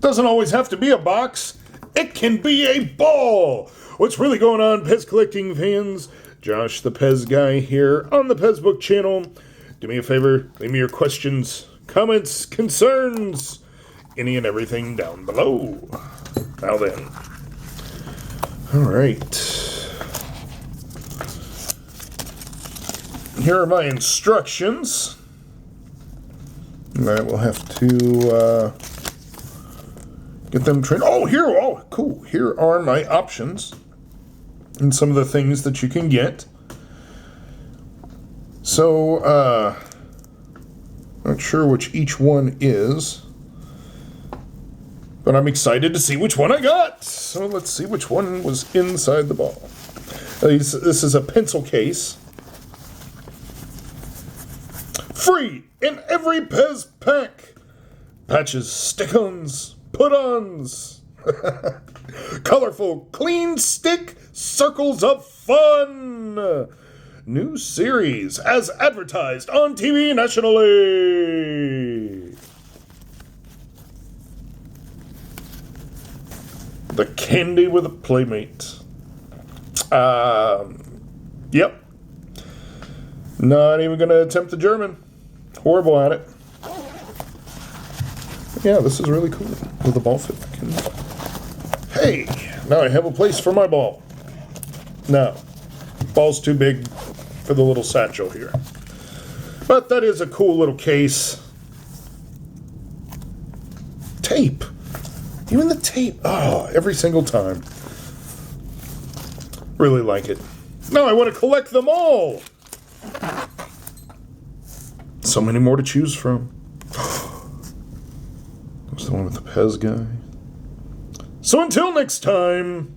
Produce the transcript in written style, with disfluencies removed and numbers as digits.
Doesn't always have to be a box. It can be a ball. What's really going on, Pez collecting fans? Josh, the Pez guy here on the Pez Book channel. Do me a favor, leave me your questions, comments, concerns, any and everything down below. Now then. Alright. Here are my instructions. I will have to get them trained. Oh, here, oh, cool. Here are my options and some of the things that you can get. So, not sure which each one is, but I'm excited to see which one I got. So let's see which one was inside the ball. This is a pencil case. Free in every Pez pack. Patches, stick-ons, put-ons. Colorful, clean stick, circles of fun. New series as advertised on TV nationally. The candy with a playmate. Yep. Not even going to attempt the German. Horrible at it. Yeah, this is really cool. With the ball fit back in. Hey, now I have a place for my ball. No, ball's too big for the little satchel here. But that is a cool little case. Tape. Even the tape. Oh, every single time. Really like it. Now I want to collect them all. So many more to choose from. That's the one with the Pez guy. So until next time.